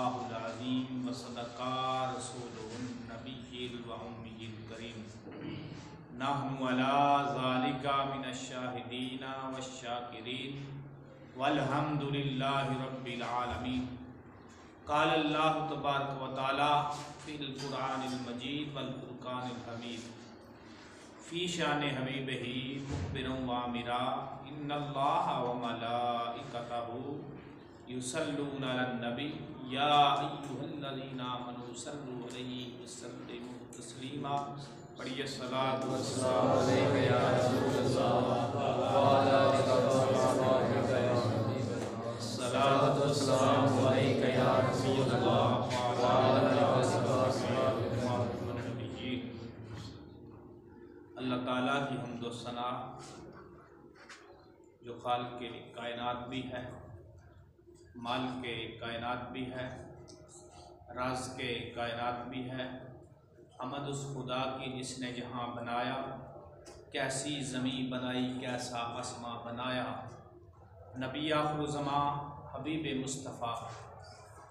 अज़ीम व सदका रसूलुन नबिय्यिल व उम्मिय्यिल करीम नहनु अला ज़ालिका मिनश शाहिदीना वश्शाकिरीन वल्हम्दुलिल्लाहि रब्बिल आलमीन। क़ाल अल्लाहु तबारक व तआला फ़िल क़ुरआनिल मजीद वल फ़ुरक़ानिल हमीद फ़ी शान हबीबिही मुख़बिरन व आमिरा इन्नल्लाहा व मलाइकतहू युसल्लूना अलन नबी या अय्युहल्लज़ीना आमनू सल्लू अलैहि वसल्लिमू तस्लीमा। पढ़िए सलात व सलाम अलैका या रसूलल्लाह व अला आलिका व अस्हाबिका या हबीबल्लाह। सलात व सलाम अलैका या रसूलल्लाह व अला आलिका व अस्हाबिका व नबिय्यीन। अल्लाह ताला की हम्द व सना जो खालिक के कायनात भी है, माल के कायनात भी है, राज के कायनात भी है। हमद उस खुदा की जिसने जहाँ बनाया, कैसी ज़मीं बनाई, कैसा आसमां बनाया। नबी आखिर ज़मां हबीब मुस्तफ़ा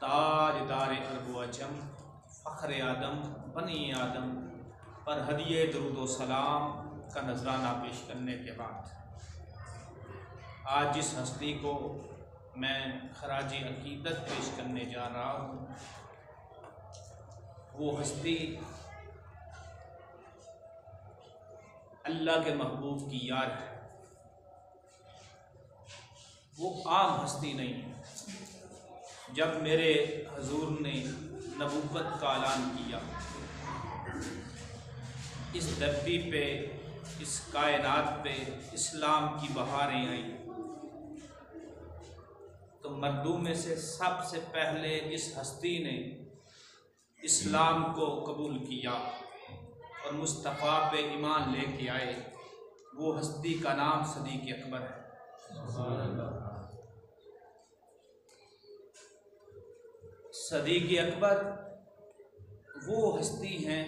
ताजदार अरब व अजम फ़ख्र आदम बनी आदम पर हदिये दुरूद व सलाम का नजराना पेश करने के बाद आज जिस हस्ती को मैं खराजी अकीदत पेश करने जा रहा हूँ, वो हस्ती अल्लाह के महबूब की यार है। वो आम हस्ती नहीं है। जब मेरे हजूर ने नबूवत का ऐलान किया, इस धरती पे, इस कायनात पे इस्लाम की बहारें आई, तो मर्दों में से सबसे पहले इस हस्ती ने इस्लाम को कबूल किया और मुस्तफ़ा पे ईमान लेके आए। वो हस्ती का नाम सदीक़ अकबर है। सदीक़ अकबर वो हस्ती हैं,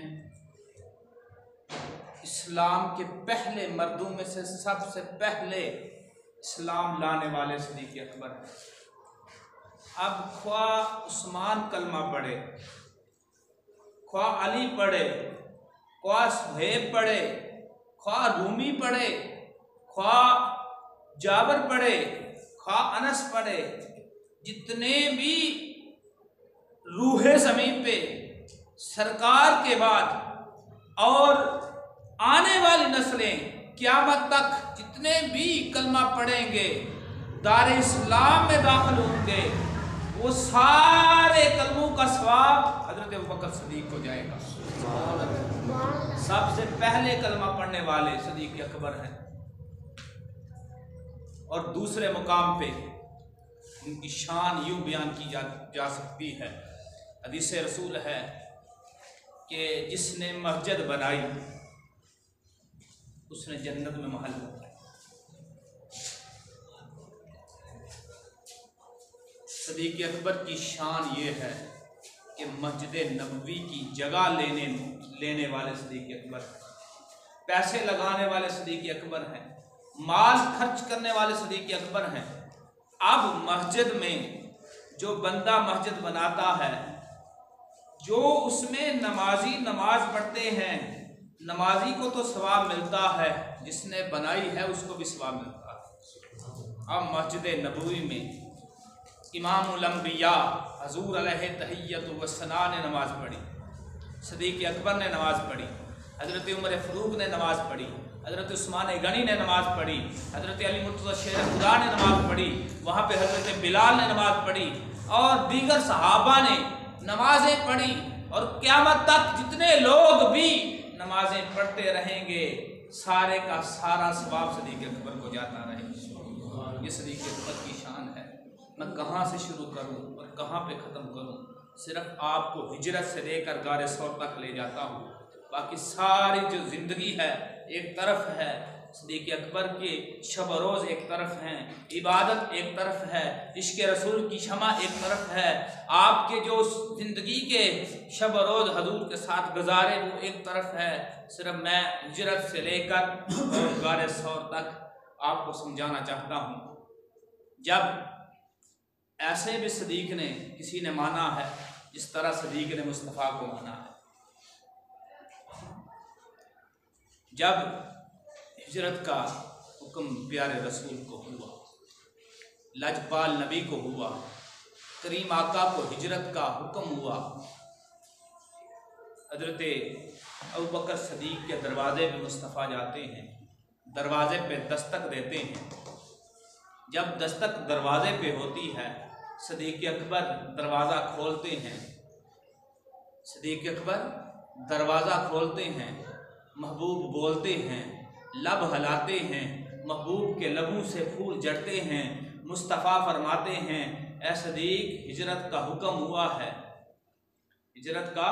इस्लाम के पहले मर्दों में से सबसे पहले इस्लाम लाने वाले सदीक़ अकबर हैं। अब ख्वा उस्मान कलमा पढ़े, ख्वा अली पढ़े, ख्वा सुहेब पढ़े, ख्वा रूमी पढ़े, ख्वा जाबर पढ़े, ख्वा अनस पढ़े, जितने भी रूहे ज़मीन पे सरकार के बाद और आने वाली नस्लें क़यामत तक जितने भी कलमा पढ़ेंगे, दार इस्लाम में दाखिल होंगे, वो सारे कलमों का सवाब हज़रत अबू बकर सदीक़ को जाएगा। सबसे पहले कलमा पढ़ने वाले सदीक़ अकबर हैं। और दूसरे मुकाम पे उनकी शान यूँ बयान की जा सकती है। हदीस रसूल है कि जिसने मस्जिद बनाई उसने जन्नत में महल बनाया। सदीक़ अकबर की शान ये है कि मस्जिद नबवी की जगह लेने वाले सदीक़ अकबर हैं, पैसे लगाने वाले सदीक़ अकबर हैं, माल खर्च करने वाले सदीक़ अकबर हैं। अब मस्जिद में जो बंदा मस्जिद बनाता है, जो उसमें नमाजी नमाज पढ़ते हैं, नमाजी को तो सवाब मिलता है, जिसने बनाई है उसको भी सवाब मिलता है। अब मस्जिद नबवी में इमामुल अंबिया हजूर अलैहि तहिय्यतु व सना ने नमाज पढ़ी, सदीक़ अकबर ने नमाज पढ़ी, हज़रत उमर फ़ारूक ने नमाज पढ़ी, हज़रत उस्मान गनी ने नमाज पढ़ी, हज़रत अली मुर्तज़ा शेर खुदा ने नमाज पढ़ी, वहाँ पे हज़रत बिलाल ने नमाज पढ़ी और दीगर सहाबा ने नमाजें पढ़ी। और क़यामत तक जितने लोग भी नमाजें पढ़ते रहेंगे, सारे का सारा सवाब सदीक़ अकबर को जाता रहेगा। ये सदीक़ अकबर की शान है। मैं कहाँ से शुरू करूँ और कहाँ पे ख़त्म करूँ? सिर्फ आपको हिजरत से लेकर गारे सौर तक ले जाता हूँ। बाकी सारी जो ज़िंदगी है एक तरफ है, सदीक़ अकबर के शब रोज़ एक तरफ हैं, इबादत एक तरफ है, इश्क़ रसूल की शमा एक तरफ है, आपके जो ज़िंदगी के शब रोज़ हजूर के साथ गुजारे वो एक तरफ है। सिर्फ मैं हिजरत से लेकर गारे सौर तक आपको समझाना चाहता हूँ। जब ऐसे भी सदीक ने किसी ने माना है जिस तरह सदीक ने मुस्तफ़ा को माना है। जब हिजरत का हुक्म प्यारे रसूल को हुआ, लजपाल नबी को हुआ, करीम आका को हिजरत का हुक्म हुआ, हजरत अबू बकर सदीक के दरवाजे पे मुस्तफ़ा जाते हैं, दरवाजे पे दस्तक देते हैं। जब दस्तक दरवाजे पे होती है, सदीक अकबर दरवाज़ा खोलते हैं, सदीक अकबर दरवाज़ा खोलते हैं, महबूब बोलते हैं, लब हलाते हैं, महबूब के लबों से फूल जड़ते हैं। मुस्तफ़ा फरमाते हैं, ऐ सदीक हिजरत का हुक्म हुआ है, हिजरत का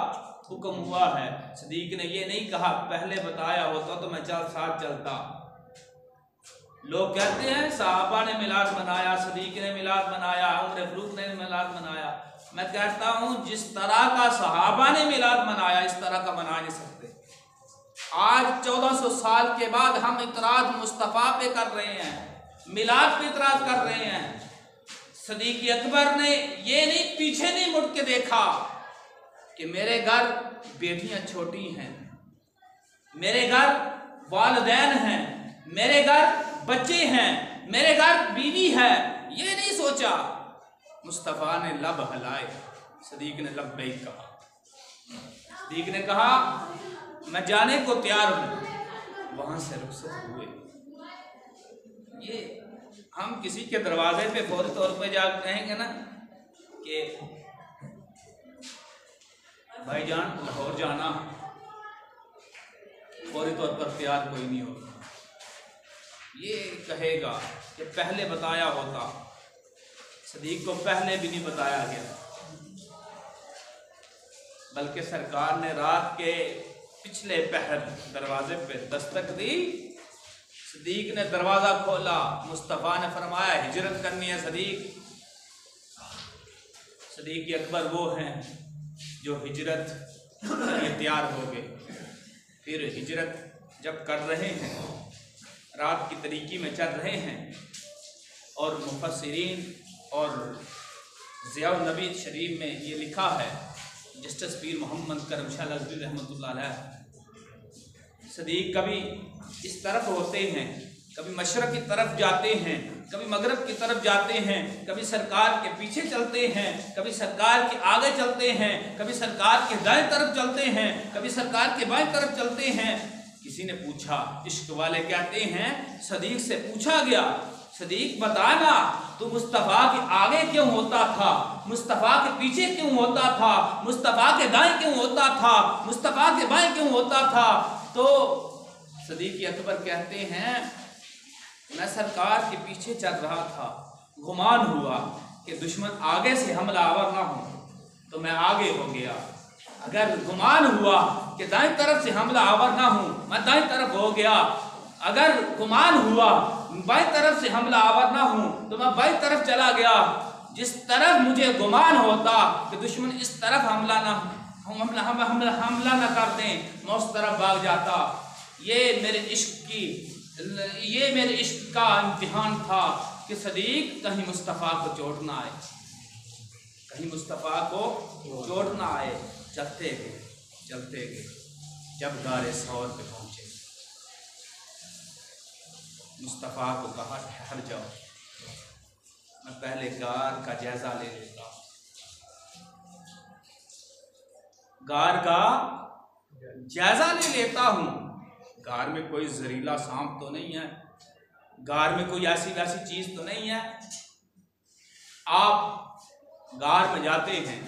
हुक्म हुआ है। सदीक ने ये नहीं कहा पहले बताया होता तो मैं साथ चलता। लोग कहते हैं सहाबा ने मिलाद मनाया, सदीक ने मिलाद मनाया, उमर फारूक ने मिलाद मनाया। मैं कहता हूँ जिस तरह का सहाबा ने मिलाद मनाया इस तरह का मना नहीं सकते। आज 1400 साल के बाद हम इतराज मुस्तफ़ा पे कर रहे हैं, मिलाद पे इतराज कर रहे हैं। सदीक अकबर ने ये नहीं पीछे नहीं मुड़ के देखा कि मेरे घर बेटियां छोटी हैं, मेरे घर वालिदैन हैं, मेरे घर बच्चे हैं, मेरे घर बीवी है, ये नहीं सोचा। मुस्तफ़ा ने लब हलाए, सदीक ने लब्बैक कहा। सदीक ने कहा मैं जाने को तैयार हूँ। वहां से रुखसत हुए। ये हम किसी के दरवाजे पे फौरी तौर पे जा कहेंगे ना कि भाईजान लाहौर जाना, फौरी तौर पर तैयार कोई नहीं होगा। ये कहेगा कि पहले बताया होता, सदीक को पहले भी नहीं बताया गया, बल्कि सरकार ने रात के पिछले पहर दरवाजे पे दस्तक दी। सदीक ने दरवाज़ा खोला, मुस्तफ़ा ने फरमाया हिजरत करनी है सदीक। सदीक अकबर वो हैं जो हिजरत ये तैयार हो गए। फिर हिजरत जब कर रहे हैं, रात की तरीकी में चल रहे हैं, और मुफस्सिरीन और ज़िया नबी शरीफ में ये लिखा है, जस्टिस पीर मोहम्मद करम शाह लज़वी रहमतुल्लाह अलैह, सदीक कभी इस तरफ होते हैं, कभी मशरक़ की तरफ जाते हैं, कभी मगरब की तरफ जाते हैं, कभी सरकार के पीछे चलते हैं, कभी सरकार के आगे चलते हैं, कभी सरकार के दाएं तरफ चलते हैं, कभी सरकार के बाएं तरफ चलते हैं। किसी ने पूछा, इश्क वाले कहते हैं सदीक से पूछा गया, सदीक बताना तो मुस्तफ़ा के आगे क्यों होता था, मुस्तफ़ा के पीछे क्यों होता था, मुस्तफ़ा के दाएं क्यों होता था, मुस्तफ़ा के बाएं क्यों होता था। तो सदीक अकबर कहते हैं मैं सरकार के पीछे चल रहा था, गुमान हुआ कि दुश्मन आगे से हमलावर ना हो तो मैं आगे हो गया। अगर गुमान हुआ कि दाएं तरफ से हमलावर ना हो, मैं दाएं तरफ हो गया। अगर गुमान हुआ बाएं तरफ से हमलावर ना हो तो मैं बाएं तरफ चला गया। जिस तरफ मुझे गुमान होता कि दुश्मन इस तरफ हमला ना कर दें, मैं उस तरफ भाग जाता। ये मेरे इश्क का इम्तिहान था कि सदीक कहीं मुस्तफ़ा को चोट ना आए, कहीं मुस्तफ़ा को चोट ना आए। चलते गए, जब गारे सौर पे पहुंचे, मुस्तफ़ा को कहा ठहर जाओ, मैं पहले गार का जायजा ले लेता हूँ। गार का जायजा ले लेता हूँ। गार में कोई जहरीला सांप तो नहीं है, गार में कोई ऐसी वैसी चीज तो नहीं है। आप गार में जाते हैं,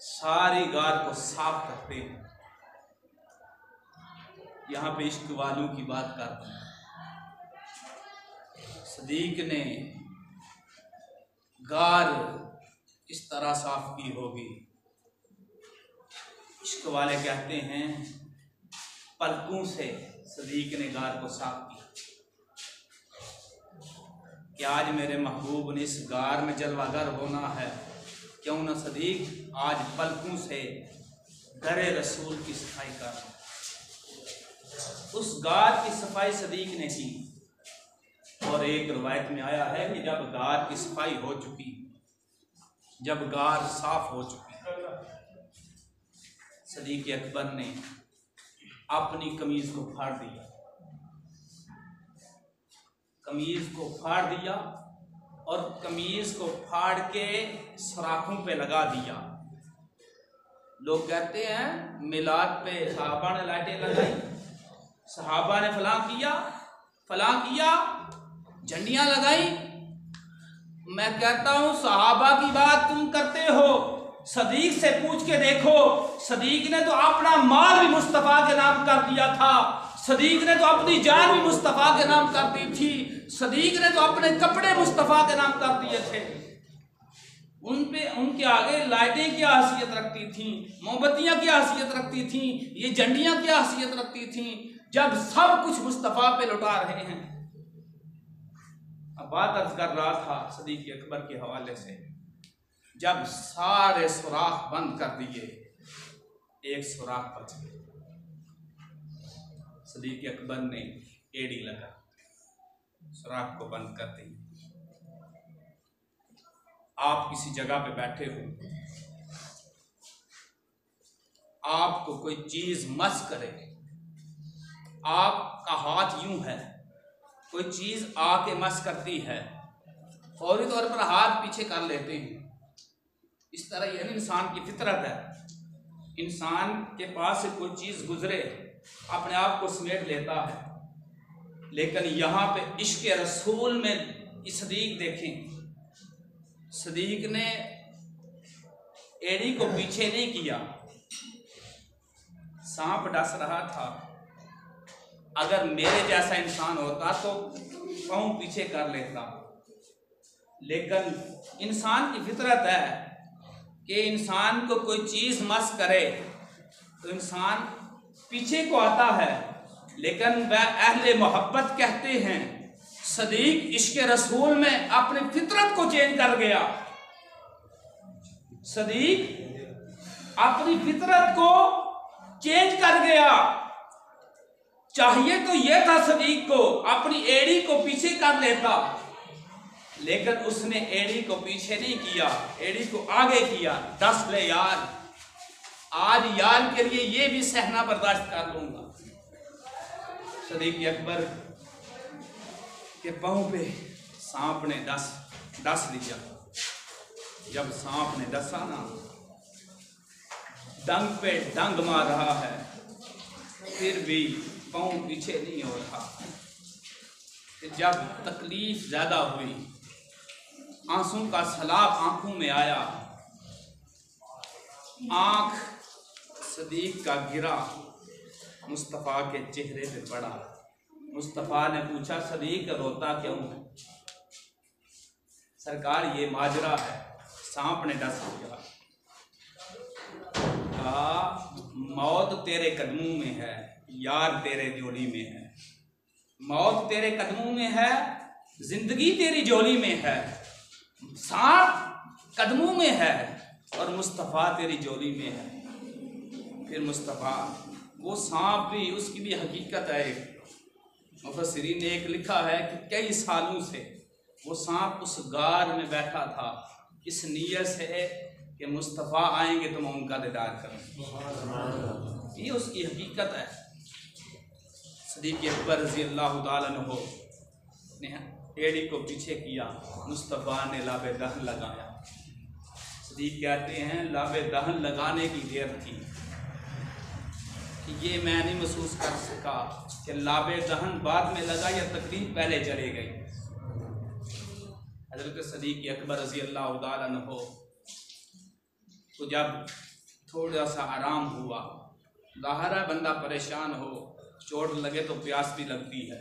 सारी गार को साफ करते हैं। यहाँ पे इश्क वालों की बात करते हैं। सदीक ने गार इस तरह साफ की होगी, इश्क वाले कहते हैं पलकों से सदीक ने गार को साफ किया कि आज मेरे महबूब ने इस गार में जलवागर होना है, क्यों ना सदीक आज पलकों से दरे रसूल की सफाई कर। उस गार की सफाई सदीक ने की। और एक रवायत में आया है कि जब गार की सफाई हो चुकी, जब गार साफ हो चुकी, सदीक अकबर ने अपनी कमीज को फाड़ दिया, कमीज को फाड़ दिया और कमीज को फाड़ के सुराखों पे लगा दिया। लोग कहते हैं मिलाद पे सहाबा ने लाइटें लगाई, सहाबा ने फलां किया, झंडियां लगाई। मैं कहता हूं सहाबा की बात तुम करते हो, सदीक से पूछ के देखो, सदीक ने तो अपना माल भी मुस्तफ़ा के नाम कर दिया था, सदीक ने तो अपनी जान भी मुस्तफ़ा के नाम कर दी थी, सदीक ने तो अपने कपड़े मुस्तफ़ा के नाम कर दिए थे। उनके आगे लाइटें क्या हैसियत रखती थीं, मोमबत्तियां क्या हैसियत रखती थीं, ये झंडियां क्या हैसियत रखती थीं, जब सब कुछ मुस्तफ़ा पे लुटा रहे हैं। अब बात अर्ज कर रहा था सदीक अकबर के हवाले से, जब सारे सुराख बंद कर दिए, एक सुराख बच गया। सदीक अकबर ने एड़ी लगा, सुराख को बंद कर दी। आप किसी जगह पे बैठे हो, आपको कोई चीज मस करे, आपका हाथ यूं है, कोई चीज आके मस करती है, फौरी तौर पर हाथ पीछे कर लेते हैं। इस तरह यह इंसान की फितरत है, इंसान के पास से कोई चीज गुजरे अपने आप को समेट लेता है। लेकिन यहाँ पे इश्क रसूल में सदीक देखें, सदीक ने एड़ी को पीछे नहीं किया, सांप डस रहा था, अगर मेरे जैसा इंसान होता तो पाँव पीछे कर लेता। लेकिन इंसान की फितरत है कि इंसान को कोई चीज मस करे तो इंसान पीछे को आता है। लेकिन वह अहले मोहब्बत कहते हैं, सदीक इश्क रसूल में अपनी फितरत को चेंज कर गया, सदीक अपनी फितरत को चेंज कर गया। चाहिए तो यह था सदीक को अपनी एड़ी को पीछे कर लेता, लेकिन उसने एड़ी को पीछे नहीं किया, एड़ी को आगे किया। दस ले यार, आज यार के लिए ये भी सहना बर्दाश्त कर लूंगा। सदीक अकबर के पांव पे सांप ने डस लिया। जब सांप ने डसा ना, डंग पे डंग मार रहा है, फिर भी पाँव पीछे नहीं हो रहा। जब तकलीफ ज्यादा हुई, आंसू का सैलाब आंखों में आया, आंख सदीक का गिरा, मुस्तफ़ा के चेहरे पे पड़ा। मुस्तफ़ा ने पूछा, सदीक रोता क्यों है? सरकार ये माजरा है, सांप ने डस लिया। मौत तेरे कदमों में है, यार तेरे झोली में है। मौत तेरे कदमों में है, जिंदगी तेरी झोली में है। सांप कदमों में है और मुस्तफ़ा तेरी झोली में है। फिर मुस्तफ़ा, वो सांप भी, उसकी भी हकीकत है। मुफस्सिरीन ने एक लिखा है कि कई सालों से वो सांप उस गार में बैठा था, इस नियत से कि मुस्तफ़ा आएंगे तो मैं उनका दीदार करूँ। ये उसकी हकीकत है। सदीक अकबर रज़ी अल्लाह तआला अन्हु ने एड़ी को पीछे किया, मुस्तफ़ा ने लाबे दहन लगाया। सदीक कहते हैं लाबे दहन लगाने की देर थी कि ये मैं नहीं महसूस कर सका कि लाबे दहन बाद में लगा या तकलीफ पहले चले गई। हज़रत सदीक अकबर रज़ी अल्लाह तआला अन्हु तो जब थोड़ा सा आराम हुआ, ज़ाहिर है बंदा परेशान हो, चोट लगे तो प्यास भी लगती है,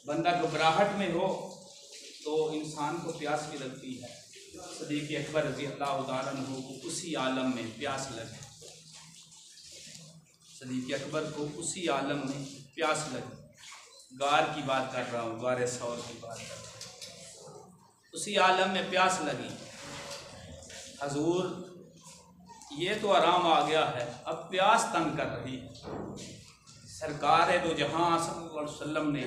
बंदा घबराहट में हो तो इंसान को प्यास भी लगती है। सदीक अकबर रज़ी अल्लाह तआला अन्हु को उसी आलम में प्यास लगी। सदीक अकबर को उसी आलम में प्यास लगी। गार की बात कर रहा हूँ, गार सौर की बात कर रहा हूँ। उसी आलम में प्यास लगी। हजूर ये तो आराम आ गया है, अब प्यास तंग कर रही है। सरकार दो जहां सल्लल्लाहु अलैहि वसल्लम ने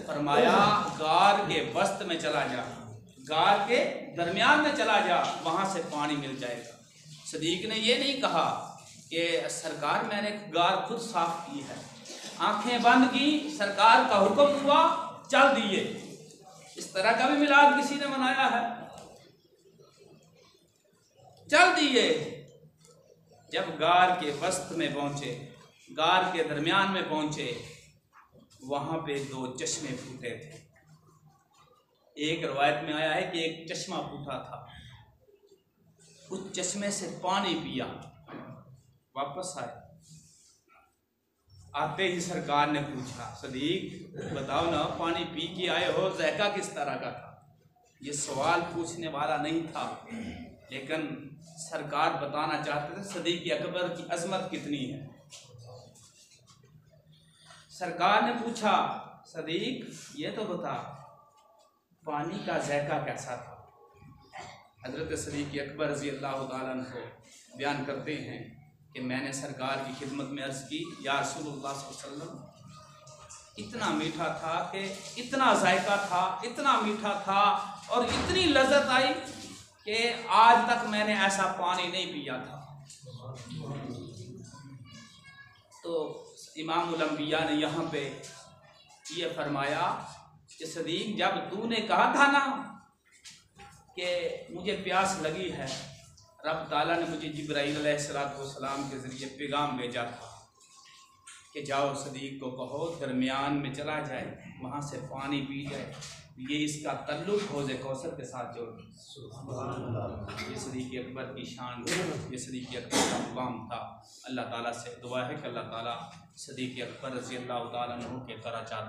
फरमाया गार के वस्त में चला जा, गार के दरमियान में चला जा, वहां से पानी मिल जाएगा। सदीक ने ये नहीं कहा कि सरकार मैंने गार खुद साफ की है, आंखें बंद की, सरकार का हुक्म हुआ, चल दिए। इस तरह का भी मिलाद किसी ने मनाया है? चल दिए। जब गार के वस्त में पहुंचे, गार के दरमियान में पहुंचे, वहां पे दो चश्मे फूटे थे। एक रवायत में आया है कि एक चश्मा फूटा था, उस चश्मे से पानी पिया, वापस आए। आते ही सरकार ने पूछा, सदीक बताओ ना, पानी पी के आए हो, ज़ायका किस तरह का था? ये सवाल पूछने वाला नहीं था, लेकिन सरकार बताना चाहते थे सदीक अकबर की अजमत कितनी है। सरकार ने पूछा, सदीक ये तो बता, पानी का ज़ायका कैसा था? हज़रत सदीक अकबर रज़ी अल्लाह तआला अन्हु बयान करते हैं कि मैंने सरकार की खिदमत में अर्ज़ की, या रसूलुल्लाह सल्लल्लाहु अलैहि वसल्लम, इतना मीठा था कि इतना जायका था, इतना मीठा था और इतनी लज्जत आई कि आज तक मैंने ऐसा पानी नहीं पिया था। तो इमामुल अंबिया ने यहाँ पे ये फरमाया कि सदीक, जब तूने कहा था ना कि मुझे प्यास लगी है, रब ताला ने मुझे जिब्राईल अलैहिस्सलाम के ज़रिए पैगाम भेजा था कि जाओ सदीक को कहो दरमियान में चला जाए, वहाँ से पानी पी जाए, ये इसका तल्लुक हौज़े कौसर के साथ जोड़। ये सदीक अकबर की शान, ये सदीक अकबर का मुकाम था। अल्लाह ताला से दुआ है कि अल्लाह ताला सदीक अकबर रज़ी अल्लाह तआला अन्हु के दराजात